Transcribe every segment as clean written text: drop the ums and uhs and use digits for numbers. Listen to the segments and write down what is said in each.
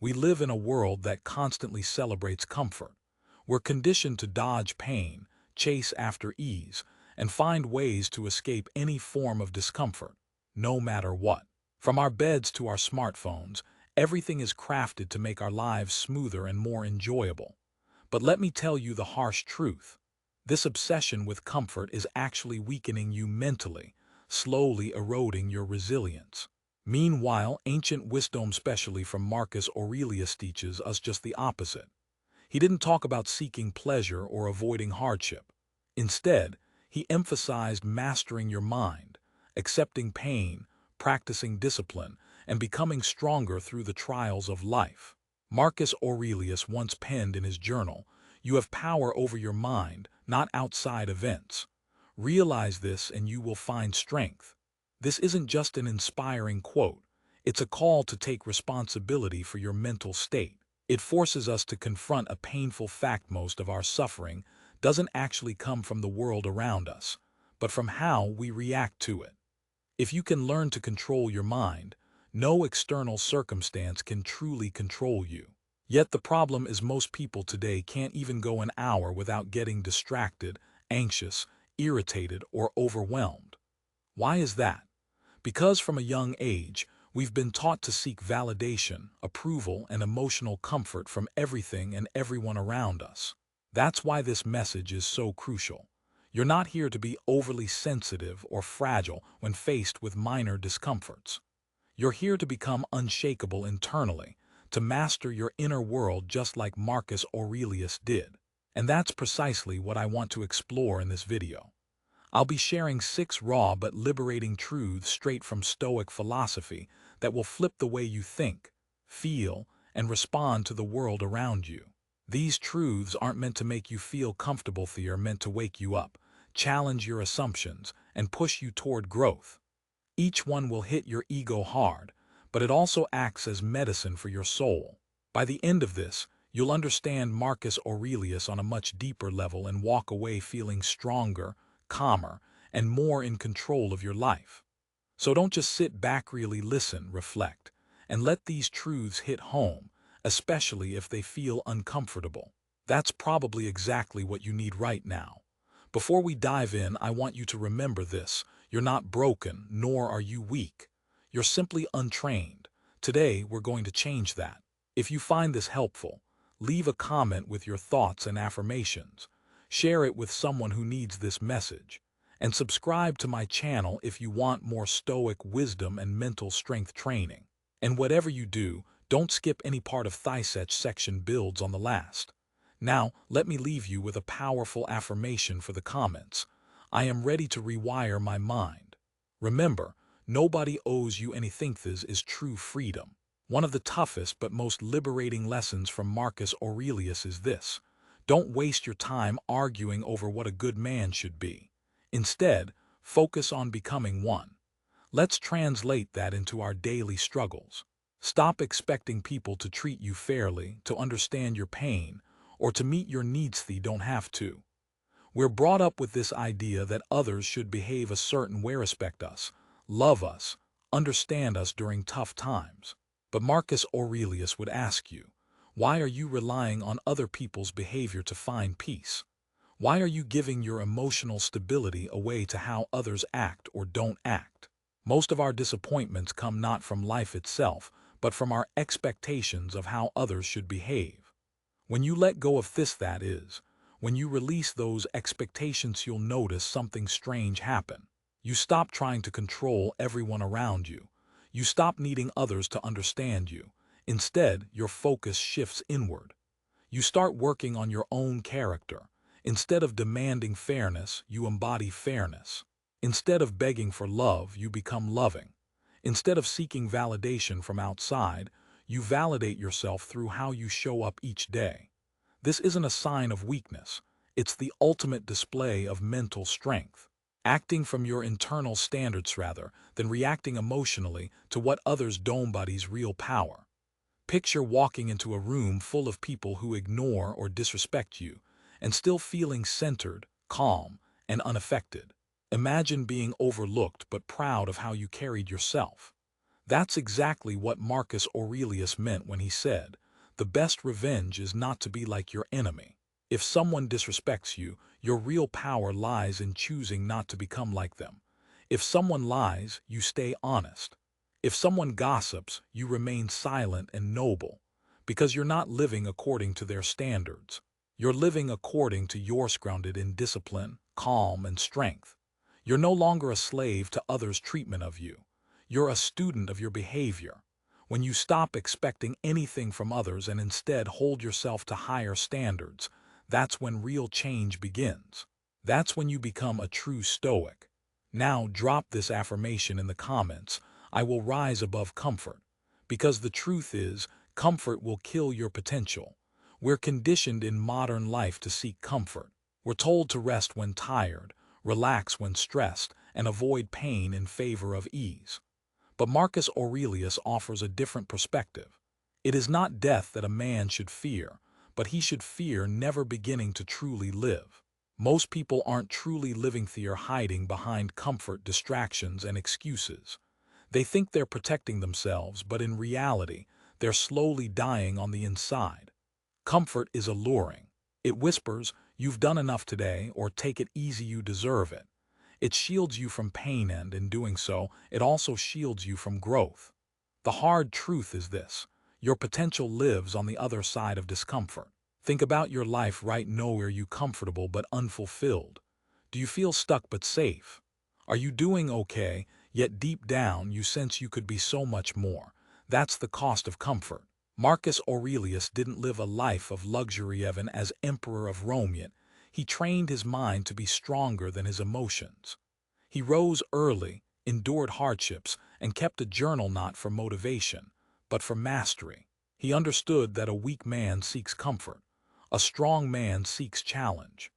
We live in a world that constantly celebrates comfort. We're conditioned to dodge pain, chase after ease, and find ways to escape any form of discomfort, no matter what. From our beds to our smartphones, everything is crafted to make our lives smoother and more enjoyable. But let me tell you the harsh truth. This obsession with comfort is actually weakening you mentally, slowly eroding your resilience. Meanwhile, ancient wisdom, especially from Marcus Aurelius, teaches us just the opposite. He didn't talk about seeking pleasure or avoiding hardship. Instead, he emphasized mastering your mind, accepting pain, practicing discipline, and becoming stronger through the trials of life. Marcus Aurelius once penned in his journal, "You have power over your mind, not outside events. Realize this and you will find strength." This isn't just an inspiring quote, it's a call to take responsibility for your mental state. It forces us to confront a painful fact: most of our suffering doesn't actually come from the world around us, but from how we react to it. If you can learn to control your mind, no external circumstance can truly control you. Yet the problem is most people today can't even go an hour without getting distracted, anxious, irritated, or overwhelmed. Why is that? Because from a young age, we've been taught to seek validation, approval, and emotional comfort from everything and everyone around us. That's why this message is so crucial. You're not here to be overly sensitive or fragile when faced with minor discomforts. You're here to become unshakable internally, to master your inner world just like Marcus Aurelius did. And that's precisely what I want to explore in this video. I'll be sharing 6 raw but liberating truths straight from Stoic philosophy that will flip the way you think, feel, and respond to the world around you. These truths aren't meant to make you feel comfortable, they are meant to wake you up, challenge your assumptions, and push you toward growth. Each one will hit your ego hard, but it also acts as medicine for your soul. By the end of this, you'll understand Marcus Aurelius on a much deeper level and walk away feeling stronger, calmer, and more in control of your life. So don't just sit back, really listen, reflect, and let these truths hit home, especially if they feel uncomfortable. That's probably exactly what you need right now. Before we dive in, I want you to remember this: you're not broken, nor are you weak. You're simply untrained. Today, we're going to change that. If you find this helpful, leave a comment with your thoughts and affirmations. Share it with someone who needs this message. And subscribe to my channel if you want more Stoic wisdom and mental strength training. And whatever you do, don't skip any part of Thysetch section builds on the last. Now, let me leave you with a powerful affirmation for the comments. I am ready to rewire my mind. Remember, nobody owes you anything. This is true freedom. One of the toughest but most liberating lessons from Marcus Aurelius is this: don't waste your time arguing over what a good man should be. Instead, focus on becoming one. Let's translate that into our daily struggles. Stop expecting people to treat you fairly, to understand your pain, or to meet your needs. They don't have to. We're brought up with this idea that others should behave a certain way, respect us, love us, understand us during tough times. But Marcus Aurelius would ask you, why are you relying on other people's behavior to find peace? Why are you giving your emotional stability away to how others act or don't act? Most of our disappointments come not from life itself, but from our expectations of how others should behave. When you let go of this, that is, when you release those expectations, you'll notice something strange happen. You stop trying to control everyone around you. You stop needing others to understand you. Instead, your focus shifts inward. You start working on your own character. Instead of demanding fairness, you embody fairness. Instead of begging for love, you become loving. Instead of seeking validation from outside, you validate yourself through how you show up each day. This isn't a sign of weakness. It's the ultimate display of mental strength. Acting from your internal standards rather than reacting emotionally to what others do embodies real power. Picture walking into a room full of people who ignore or disrespect you, and still feeling centered, calm, and unaffected. Imagine being overlooked but proud of how you carried yourself. That's exactly what Marcus Aurelius meant when he said, "The best revenge is not to be like your enemy." If someone disrespects you, your real power lies in choosing not to become like them. If someone lies, you stay honest. If someone gossips, you remain silent and noble, because you're not living according to their standards. You're living according to yours, grounded in discipline, calm, and strength. You're no longer a slave to others' treatment of you. You're a student of your behavior. When you stop expecting anything from others and instead hold yourself to higher standards, that's when real change begins. That's when you become a true Stoic. Now drop this affirmation in the comments: "I will rise above comfort." Because the truth is, comfort will kill your potential. We're conditioned in modern life to seek comfort. We're told to rest when tired, relax when stressed, and avoid pain in favor of ease. But Marcus Aurelius offers a different perspective. It is not death that a man should fear, but he should fear never beginning to truly live. Most people aren't truly living, they're hiding behind comfort, distractions, and excuses. They think they're protecting themselves, but in reality, they're slowly dying on the inside. Comfort is alluring. It whispers, "You've done enough today," or "Take it easy, you deserve it." It shields you from pain, and in doing so, it also shields you from growth. The hard truth is this: your potential lives on the other side of discomfort. Think about your life right now. Are you comfortable but unfulfilled? Do you feel stuck but safe? Are you doing okay, yet deep down you sense you could be so much more? That's the cost of comfort. Marcus Aurelius didn't live a life of luxury even as emperor of Rome, yet he trained his mind to be stronger than his emotions. He rose early, endured hardships, and kept a journal not for motivation, but for mastery. He understood that a weak man seeks comfort, a strong man seeks challenge.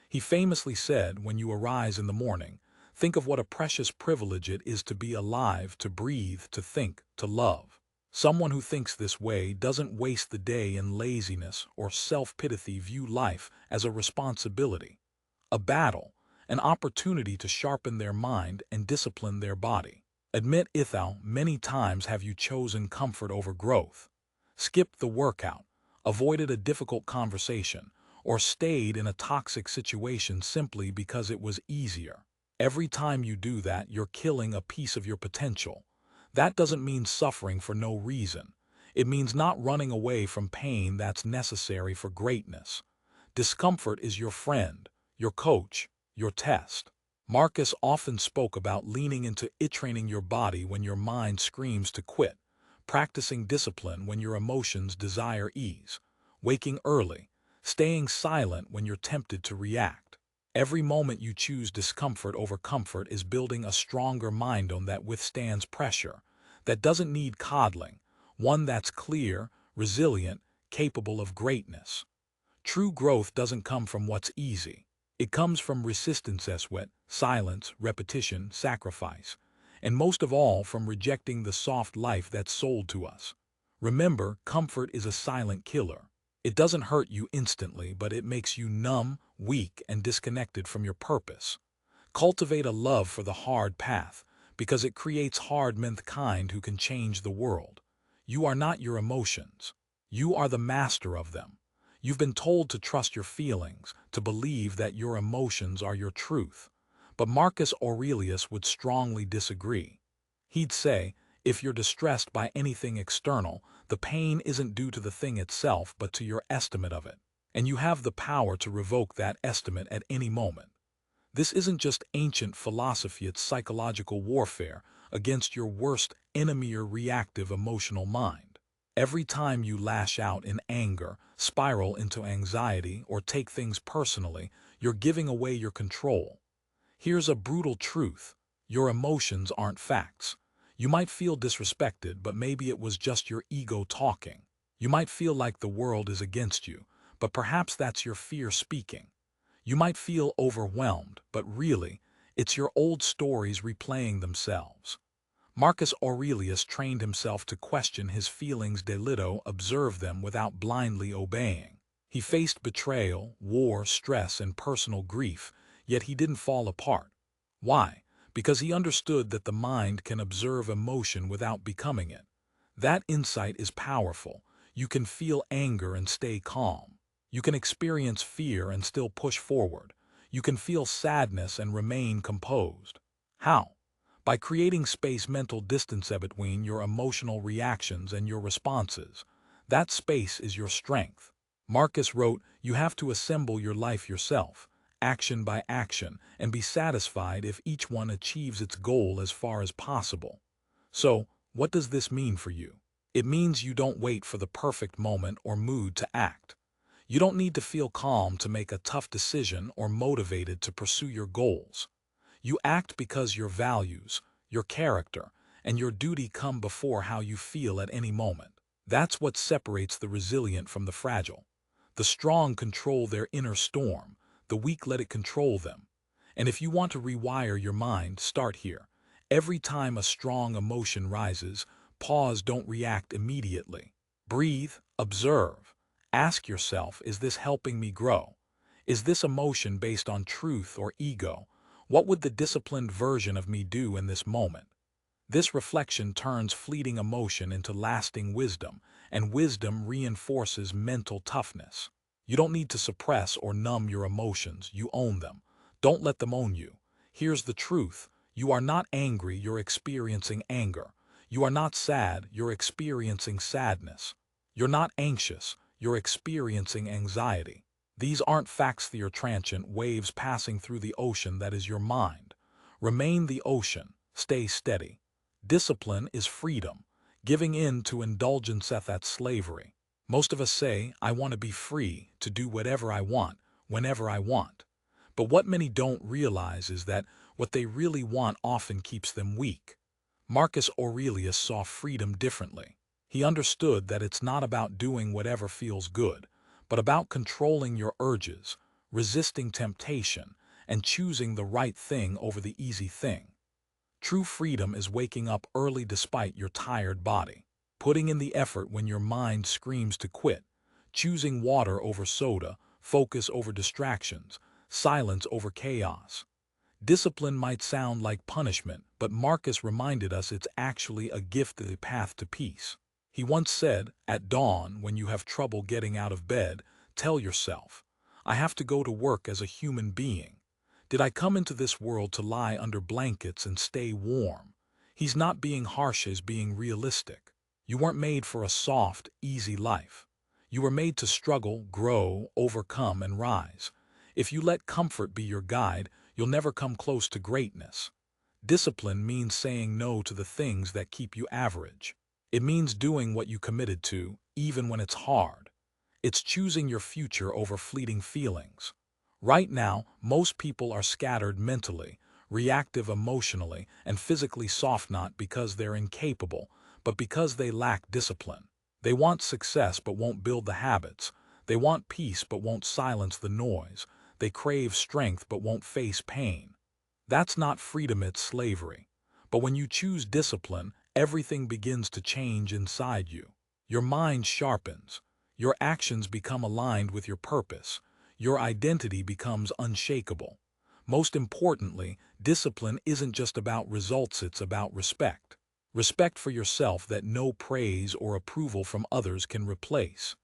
He famously said, "When you arise in the morning, think of what a precious privilege it is to be alive, to breathe, to think, to love." Someone who thinks this way doesn't waste the day in laziness or self-pity. They view life as a responsibility, a battle, an opportunity to sharpen their mind and discipline their body. Admit it. How many times have you chosen comfort over growth? Skipped the workout, avoided a difficult conversation, or stayed in a toxic situation simply because it was easier? Every time you do that, you're killing a piece of your potential. That doesn't mean suffering for no reason. It means not running away from pain that's necessary for greatness. Discomfort is your friend, your coach, your test. Marcus often spoke about leaning into it, training your body when your mind screams to quit, practicing discipline when your emotions desire ease, waking early, staying silent when you're tempted to react. Every moment you choose discomfort over comfort is building a stronger mind on that withstands pressure, that doesn't need coddling, one that's clear, resilient, capable of greatness. True growth doesn't come from what's easy. It comes from resistance, sweat, silence, repetition, sacrifice, and most of all from rejecting the soft life that's sold to us. Remember, comfort is a silent killer. It doesn't hurt you instantly, but it makes you numb, weak, and disconnected from your purpose. Cultivate a love for the hard path, because it creates hard mankind who can change the world. You are not your emotions. You are the master of them. You've been told to trust your feelings, to believe that your emotions are your truth. But Marcus Aurelius would strongly disagree. He'd say, if you're distressed by anything external, the pain isn't due to the thing itself but to your estimate of it. And you have the power to revoke that estimate at any moment. This isn't just ancient philosophy, it's psychological warfare against your worst enemy, your reactive emotional mind. Every time you lash out in anger, spiral into anxiety, or take things personally, you're giving away your control. Here's a brutal truth: your emotions aren't facts. You might feel disrespected, but maybe it was just your ego talking. You might feel like the world is against you, but perhaps that's your fear speaking. You might feel overwhelmed, but really, it's your old stories replaying themselves. Marcus Aurelius trained himself to question his feelings, delito, observe them without blindly obeying. He faced betrayal, war, stress, and personal grief, yet he didn't fall apart. Why? because he understood that the mind can observe emotion without becoming it. That insight is powerful. You can feel anger and stay calm. You can experience fear and still push forward. You can feel sadness and remain composed. How? By creating space, mental distance between your emotional reactions and your responses. That space is your strength. Marcus wrote, "You have to assemble your life yourself, action by action, and be satisfied if each one achieves its goal as far as possible." So, what does this mean for you? It means you don't wait for the perfect moment or mood to act. You don't need to feel calm to make a tough decision or motivated to pursue your goals. You act because your values, your character, and your duty come before how you feel at any moment. That's what separates the resilient from the fragile. The strong control their inner storm, the weak let it control them. And if you want to rewire your mind, start here. Every time a strong emotion rises, pause, don't react immediately. Breathe, observe. Ask yourself, is this helping me grow? Is this emotion based on truth or ego? What would the disciplined version of me do in this moment? This reflection turns fleeting emotion into lasting wisdom, and wisdom reinforces mental toughness. You don't need to suppress or numb your emotions, you own them. Don't let them own you. Here's the truth. You are not angry, you're experiencing anger. You are not sad, you're experiencing sadness. You're not anxious, you're experiencing anxiety. These aren't facts, they are transient waves passing through the ocean that is your mind. Remain the ocean, stay steady. Discipline is freedom. Giving in to indulgence, that's slavery. Most of us say, I want to be free to do whatever I want, whenever I want. But what many don't realize is that what they really want often keeps them weak. Marcus Aurelius saw freedom differently. He understood that it's not about doing whatever feels good, but about controlling your urges, resisting temptation, and choosing the right thing over the easy thing. True freedom is waking up early despite your tired body, putting in the effort when your mind screams to quit, choosing water over soda, focus over distractions, silence over chaos. Discipline might sound like punishment, but Marcus reminded us it's actually a gift, a path to peace. He once said, at dawn, when you have trouble getting out of bed, tell yourself, I have to go to work as a human being. Did I come into this world to lie under blankets and stay warm? He's not being harsh, he's being realistic. You weren't made for a soft, easy life. You were made to struggle, grow, overcome, and rise. If you let comfort be your guide, you'll never come close to greatness. Discipline means saying no to the things that keep you average. It means doing what you committed to, even when it's hard. It's choosing your future over fleeting feelings. Right now, most people are scattered mentally, reactive emotionally, and physically soft, not because they're incapable, but because they lack discipline. They want success but won't build the habits. They want peace but won't silence the noise. They crave strength but won't face pain. That's not freedom, it's slavery. But when you choose discipline, everything begins to change inside you. Your mind sharpens. Your actions become aligned with your purpose. Your identity becomes unshakable. Most importantly, discipline isn't just about results, it's about respect. Respect for yourself that no praise or approval from others can replace.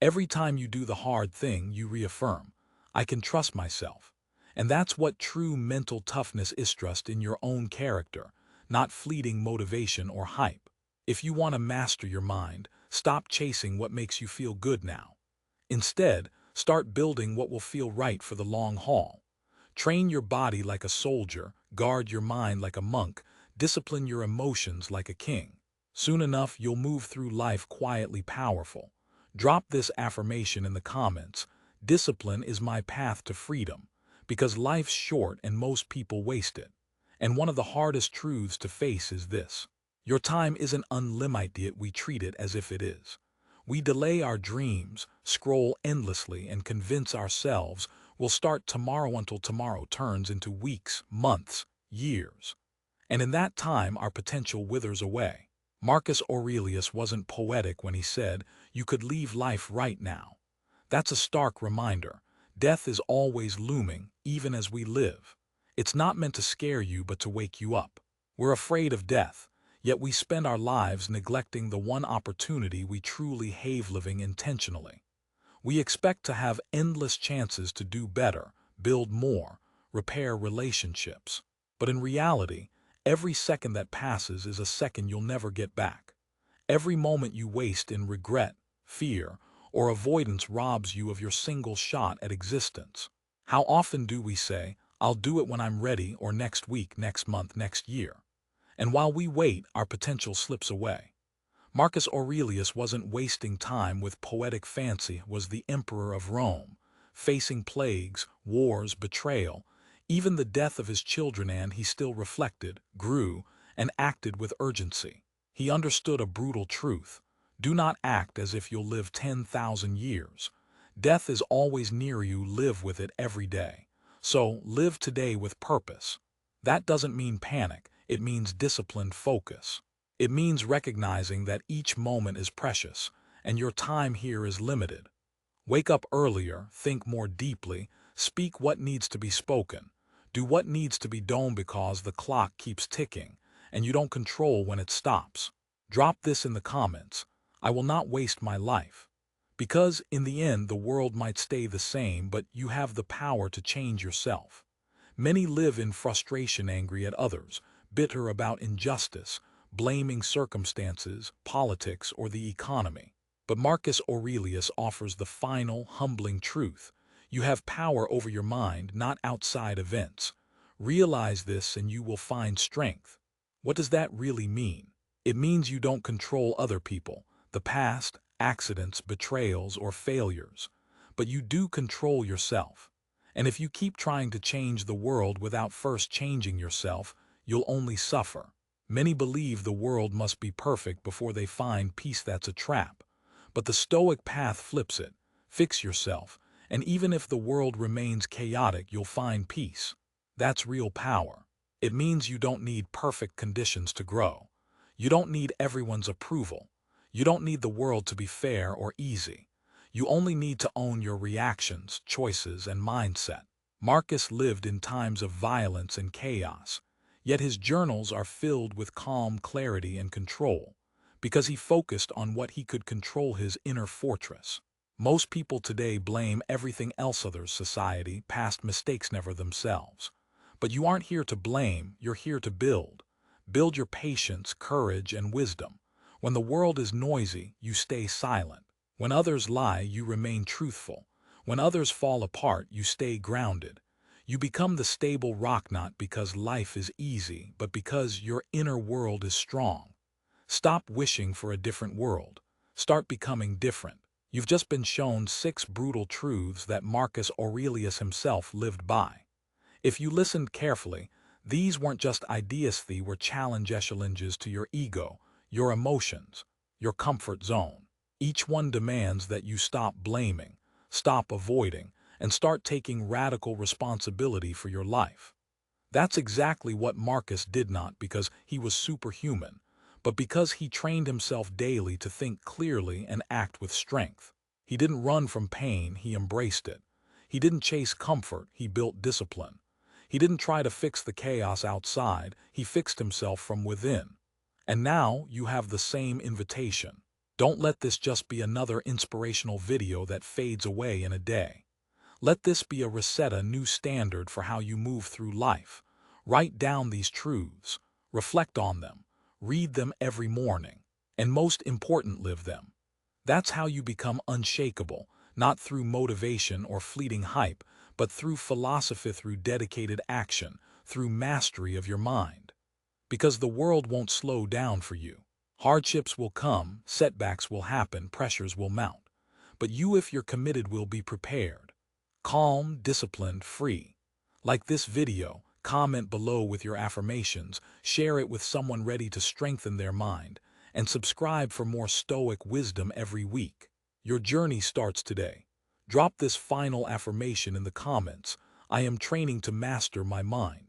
Every time you do the hard thing, you reaffirm, I can trust myself. And that's what true mental toughness is, trust in your own character, not fleeting motivation or hype. If you want to master your mind, stop chasing what makes you feel good now. Instead, start building what will feel right for the long haul. Train your body like a soldier, guard your mind like a monk, discipline your emotions like a king. Soon enough, you'll move through life quietly powerful. Drop this affirmation in the comments. Discipline is my path to freedom, because life's short and most people waste it. And one of the hardest truths to face is this. Your time isn't unlimited, yet we treat it as if it is. We delay our dreams, scroll endlessly, and convince ourselves we'll start tomorrow until tomorrow turns into weeks, months, years. And in that time, our potential withers away. Marcus Aurelius wasn't poetic when he said, you could leave life right now. That's a stark reminder. Death is always looming, even as we live. It's not meant to scare you but to wake you up. We're afraid of death, yet we spend our lives neglecting the one opportunity we truly have: living intentionally. We expect to have endless chances to do better, build more, repair relationships. But in reality, every second that passes is a second you'll never get back. Every moment you waste in regret, fear, or avoidance robs you of your single shot at existence. How often do we say, "I'll do it when I'm ready," or "next week, next month, next year"? And while we wait, our potential slips away. Marcus Aurelius wasn't wasting time with poetic fancy, was the emperor of Rome, facing plagues, wars, betrayal, even the death of his children, and he still reflected, grew, and acted with urgency. He understood a brutal truth: do not act as if you'll live 10,000 years. Death is always near you. Live with it every day. So, live today with purpose. That doesn't mean panic, it means disciplined focus. It means recognizing that each moment is precious, and your time here is limited. Wake up earlier, think more deeply, speak what needs to be spoken, do what needs to be done, because the clock keeps ticking, and you don't control when it stops. Drop this in the comments: "I will not waste my life." Because in the end the world might stay the same, but you have the power to change yourself. Many live in frustration, angry at others, bitter about injustice, blaming circumstances, politics, or the economy. But Marcus Aurelius offers the final, humbling truth: you have power over your mind, not outside events. Realize this and you will find strength. What does that really mean? It means you don't control other people, the past, accidents, betrayals, or failures. But you do control yourself. And if you keep trying to change the world without first changing yourself, you'll only suffer. Many believe the world must be perfect before they find peace. That's a trap. But the Stoic path flips it: fix yourself, and even if the world remains chaotic, you'll find peace. That's real power. It means you don't need perfect conditions to grow. You don't need everyone's approval. You don't need the world to be fair or easy. You only need to own your reactions, choices, and mindset. Marcus lived in times of violence and chaos, yet his journals are filled with calm, clarity, and control, because he focused on what he could control: his inner fortress. Most people today blame everything else: others, society, past mistakes, never themselves. But you aren't here to blame, you're here to build. Build your patience, courage, and wisdom. When the world is noisy, you stay silent. When others lie, you remain truthful. When others fall apart, you stay grounded. You become the stable rock, not because life is easy, but because your inner world is strong. Stop wishing for a different world. Start becoming different. You've just been shown 6 brutal truths that Marcus Aurelius himself lived by. If you listened carefully, these weren't just ideas, they were challenges to your ego, your emotions, your comfort zone. Each one demands that you stop blaming, stop avoiding, and start taking radical responsibility for your life. That's exactly what Marcus did, not because he was superhuman, but because he trained himself daily to think clearly and act with strength. He didn't run from pain, he embraced it. He didn't chase comfort, he built discipline. He didn't try to fix the chaos outside, he fixed himself from within. And now you have the same invitation. Don't let this just be another inspirational video that fades away in a day. Let this be a reset, a new standard for how you move through life. Write down these truths, reflect on them, read them every morning, and most important, live them. That's how you become unshakable, not through motivation or fleeting hype, but through philosophy, through dedicated action, through mastery of your mind. Because the world won't slow down for you. Hardships will come, setbacks will happen, pressures will mount. But you, if you're committed, will be prepared. Calm, disciplined, free. Like this video, comment below with your affirmations, share it with someone ready to strengthen their mind, and subscribe for more Stoic wisdom every week. Your journey starts today. Drop this final affirmation in the comments: I am training to master my mind.